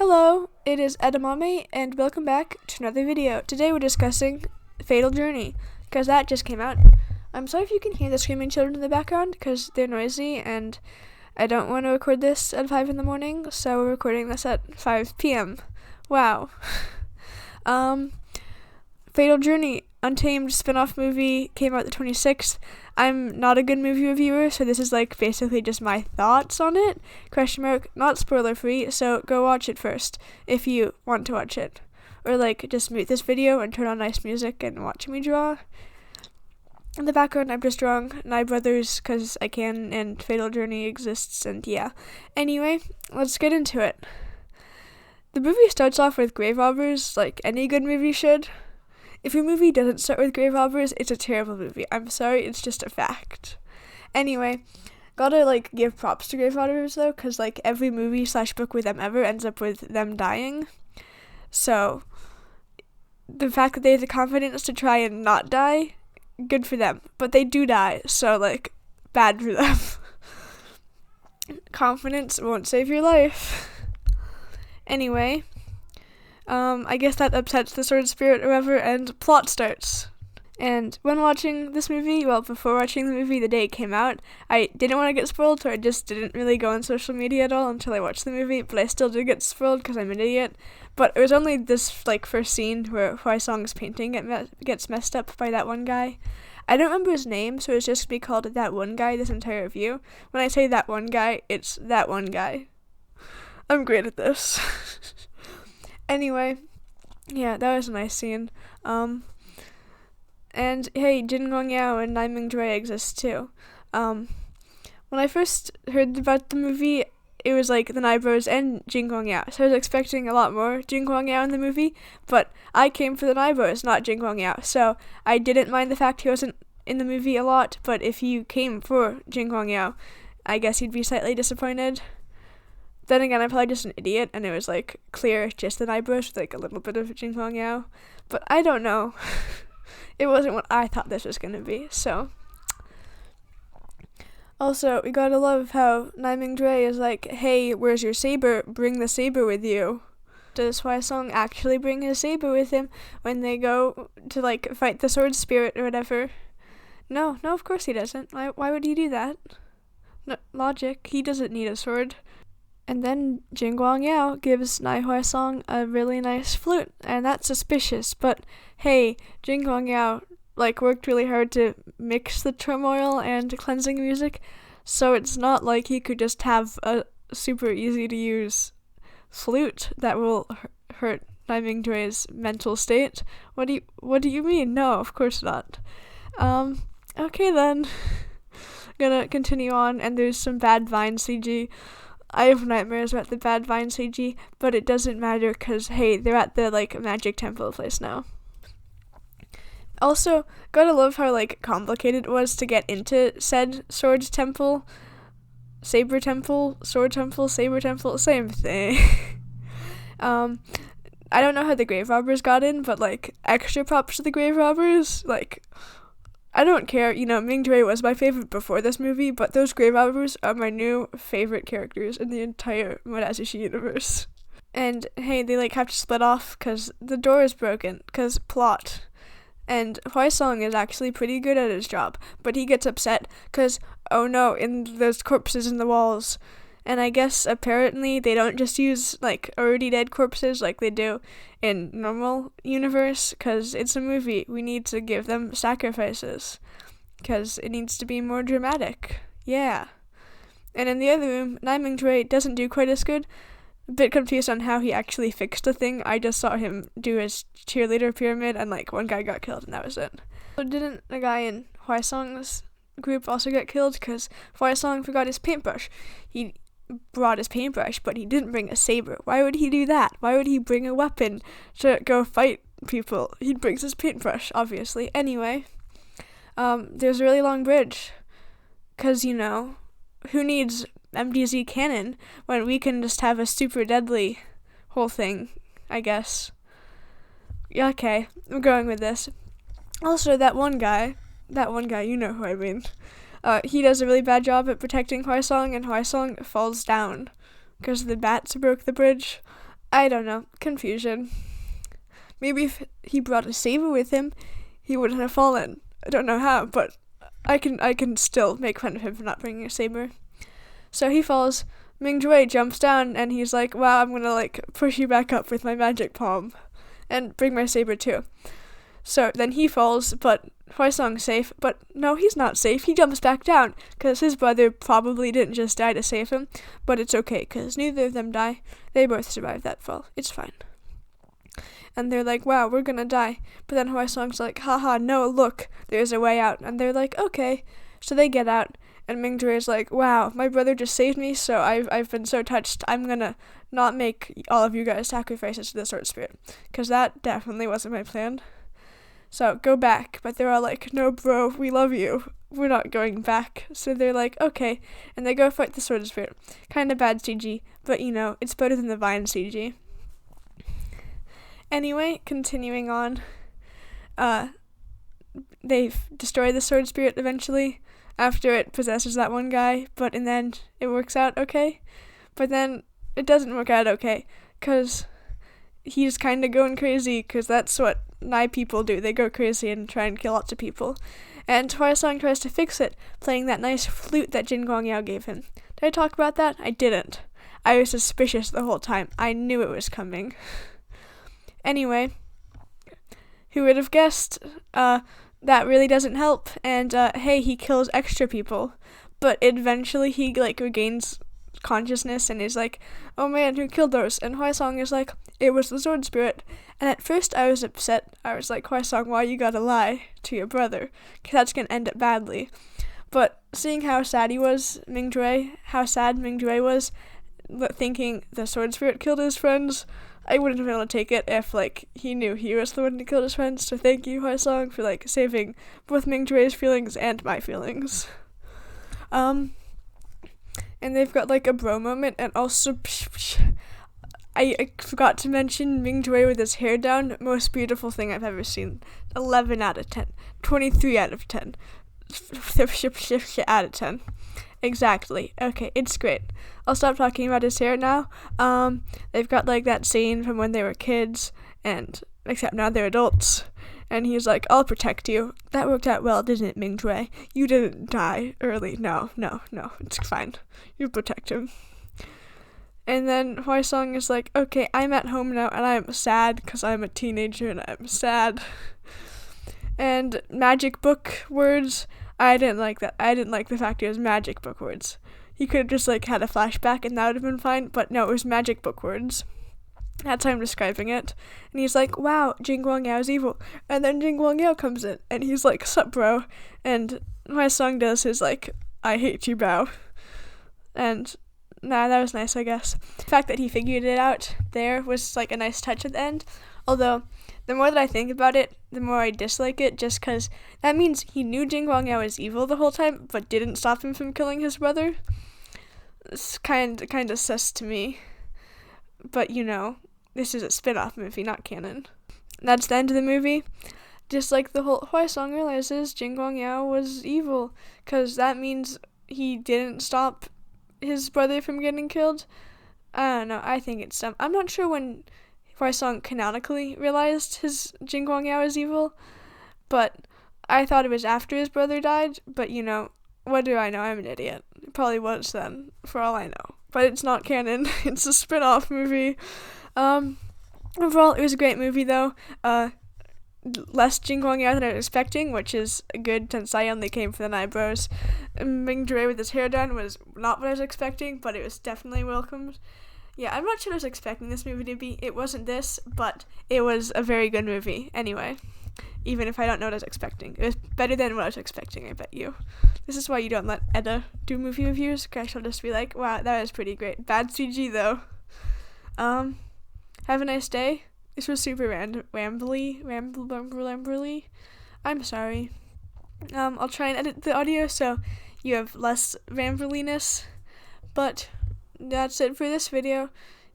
Hello, it is Edamame, and welcome back to another video. Today we're discussing Fatal Journey, because that just came out. I'm sorry if you can hear the screaming children in the background, because they're noisy, and I don't want to record this at 5 in the morning, so we're recording this at 5 p.m. Wow. Fatal Journey, Untamed spin-off movie, came out the 26th. I'm not a good movie reviewer, so this is like basically just my thoughts on it. Not spoiler free, so go watch it first if you want to watch it. Or like just mute this video and turn on nice music and watch me draw. In the background, I'm just drawing Nye Brothers because I can, and Fatal Journey exists, and yeah. Anyway, let's get into it. The movie starts off with grave robbers, like any good movie should. If your movie doesn't start with grave robbers, it's a terrible movie. I'm sorry, it's just a fact. Anyway, gotta give props to grave robbers though, cause every movie / book with them ever ends up with them dying. So, the fact that they have the confidence to try and not die, good for them. But they do die, so bad for them. Confidence won't save your life. Anyway, I guess that upsets the sword spirit or whatever, and plot starts. And when watching this movie, before watching the movie the day it came out, I didn't want to get spoiled, so I just didn't really go on social media at all until I watched the movie, but I still did get spoiled because I'm an idiot. But it was only this first scene where Hwai-sung's painting gets messed up by that one guy. I don't remember his name, so it's just going to be called That One Guy this entire review. When I say that one guy, it's that one guy. I'm great at this. Anyway, yeah, that was a nice scene. And hey, Jin Gong Yao and Nae Ming Dre exist too. When I first heard about the movie, it was the Nye Bros and Jin Gong Yao, so I was expecting a lot more Jin Gong Yao in the movie, but I came for the Nye Bros, not Jin Gong Yao, so I didn't mind the fact he wasn't in the movie a lot, but if you came for Jin Gong Yao, I guess you'd be slightly disappointed. Then again, I'm probably just an idiot, and it was clear just the Nye Bros with a little bit of Jin Gong Yao, but I don't know. It wasn't what I thought this was going to be, so. Also, we gotta love how Nae Ming Dre is hey, where's your saber? Bring the saber with you. Does Hwai-sung actually bring his saber with him when they go to fight the sword spirit or whatever? No, of course he doesn't. Why would he do that? No, logic, he doesn't need a sword. And then Jin Gong Yao gives Nae Hwai-sung a really nice flute, and that's suspicious, but hey, Jin Gong Yao worked really hard to mix the turmoil and cleansing music, so it's not like he could just have a super easy to use flute that will hurt Nae Ming Dre's mental state. What do you mean? No, of course not. Okay then. Gonna continue on, and there's some bad Vine CG. I have nightmares about the bad Vine CG, but it doesn't matter because, hey, they're at the, magic temple place now. Also, gotta love how, complicated it was to get into said sword temple, saber temple, sword temple, saber temple, same thing. I don't know how the grave robbers got in, but, extra props to the grave robbers, I don't care, Ming Dre was my favorite before this movie, but those grave robbers are my new favorite characters in the entire Murazushi universe. And hey, they have to split off because the door is broken, because plot. And Hwai-sung is actually pretty good at his job, but he gets upset because, oh no, there's corpses in the walls. And I guess apparently they don't just use already dead corpses like they do in normal universe, because it's a movie. We need to give them sacrifices because it needs to be more dramatic. Yeah. And in the other room, Nae Ming Dre doesn't do quite as good. A bit confused on how he actually fixed the thing. I just saw him do his cheerleader pyramid and one guy got killed and that was it. So didn't a guy in Hwai-sung's group also get killed because Hwai-sung forgot his paintbrush? He brought his paintbrush, but he didn't bring a saber. Why would he do that? Why would he bring a weapon to go fight people? He brings his paintbrush, obviously. Anyway, there's a really long bridge, because, who needs MDZ cannon when we can just have a super deadly whole thing, I guess. Yeah, okay, I'm going with this. Also, that one guy, you know who I mean. He does a really bad job at protecting Hwai-sung, and Hwai-sung falls down because the bats broke the bridge. I don't know, confusion. Maybe if he brought a saber with him, he wouldn't have fallen. I don't know how, but I can still make fun of him for not bringing a saber. So he falls. Ming-Jue jumps down, and he's like, wow, I'm gonna like push you back up with my magic palm and bring my saber too. So then he falls, but Huaisong's safe. But no, he's not safe. He jumps back down because his brother probably didn't just die to save him. But it's okay because neither of them die. They both survived that fall. It's fine. And they're like, wow, we're gonna die. But then Huaisong's like, haha, no, look, there's a way out. And they're like, okay. So they get out. And Ming-Jue is like, wow, my brother just saved me, so I've been so touched. I'm gonna not make all of you guys sacrifices to the sword spirit, because that definitely wasn't my plan. So go back. But they're all like, no, bro, we love you. We're not going back. So they're like, okay. And they go fight the sword spirit. Kind of bad CG, but you know, it's better than the Vine CG. Anyway, continuing on. They destroy the sword spirit eventually, after it possesses that one guy, but in the end, it works out okay. But then, it doesn't work out okay, because he's kind of going crazy, because that's what Nai people do. They go crazy and try and kill lots of people. And Huaisong tries to fix it, playing that nice flute that Jin Guangyao gave him. Did I talk about that? I didn't. I was suspicious the whole time. I knew it was coming. Anyway, who would have guessed? That really doesn't help, and hey, he kills extra people, but eventually he like regains consciousness and is like, oh man, who killed those? And Huaisong is like, it was the sword spirit. And at first I was upset. I was like, Huaisong, why you gotta lie to your brother? 'Cause that's gonna end up badly. But seeing how sad he was, how sad Ming-Jue was, thinking the sword spirit killed his friends, I wouldn't have been able to take it if, like, he knew he was the one who killed his friends. So thank you, Huaisong, for, like, saving both Ming-Jue's feelings and my feelings. And they've got, like, a bro moment, and also, I forgot to mention Ming-Jue with his hair down. Most beautiful thing I've ever seen. 11 out of 10. 23 out of 10. Out of 10. Exactly. Okay, it's great. I'll stop talking about his hair now. They've got like that scene from when they were kids, and except now they're adults. And he's like, I'll protect you. That worked out well, didn't it, Ming-Jue? You didn't die early. No, it's fine. You protect him. And then Huaisong is like, okay, I'm at home now, and I'm sad because I'm a teenager and I'm sad. And magic book words, I didn't like that. I didn't like the fact it was magic book words. He could have just like had a flashback and that would have been fine, but no, it was magic book words. That's how I'm describing it. And he's like, wow, Jin Guangyao is evil. And then Jin Guangyao comes in and he's like, sup bro? And Huaisong does his like, I hate you bow. And that was nice, I guess. The fact that he figured it out there was like a nice touch at the end. Although, the more that I think about it, the more I dislike it, just because that means he knew Jin Guangyao was evil the whole time, but didn't stop him from killing his brother. It's kind of sus to me. But, you know, this is a spin-off movie, not canon. That's the end of the movie. Just like the whole Huaisong realizes Jin Guangyao was evil, because that means he didn't stop his brother from getting killed. I don't know, I think it's dumb. I'm not sure when Huaisong canonically realized his Jin Guangyao is evil, but I thought it was after his brother died, but you know, what do I know? I'm an idiot. It probably was then, for all I know. But it's not canon. It's a spin-off movie. Overall, it was a great movie, though. Less Jin Guangyao than I was expecting, which is good since I only came for the eyebrows. Ming-Jue with his hair done was not what I was expecting, but it was definitely welcomed. Yeah, I'm not sure what I was expecting this movie to be. It wasn't this, but it was a very good movie. Anyway, even if I don't know what I was expecting. It was better than what I was expecting, I bet you. This is why you don't let Edda do movie reviews, because she'll just be like, wow, that was pretty great. Bad CG, though. Have a nice day. This was super rambly. I'm sorry. I'll try and edit the audio so you have less rambliness, but that's it for this video.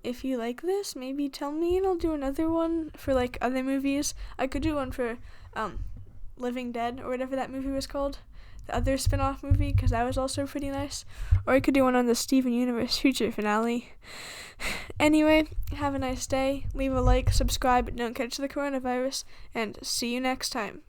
If you like this, maybe tell me and I'll do another one for like other movies. I could do one for Living Dead or whatever that movie was called. the other spin-off movie, because that was also pretty nice. Or I could do one on the Steven Universe future finale. Anyway, have a nice day. Leave a like, subscribe, don't catch the coronavirus, and see you next time.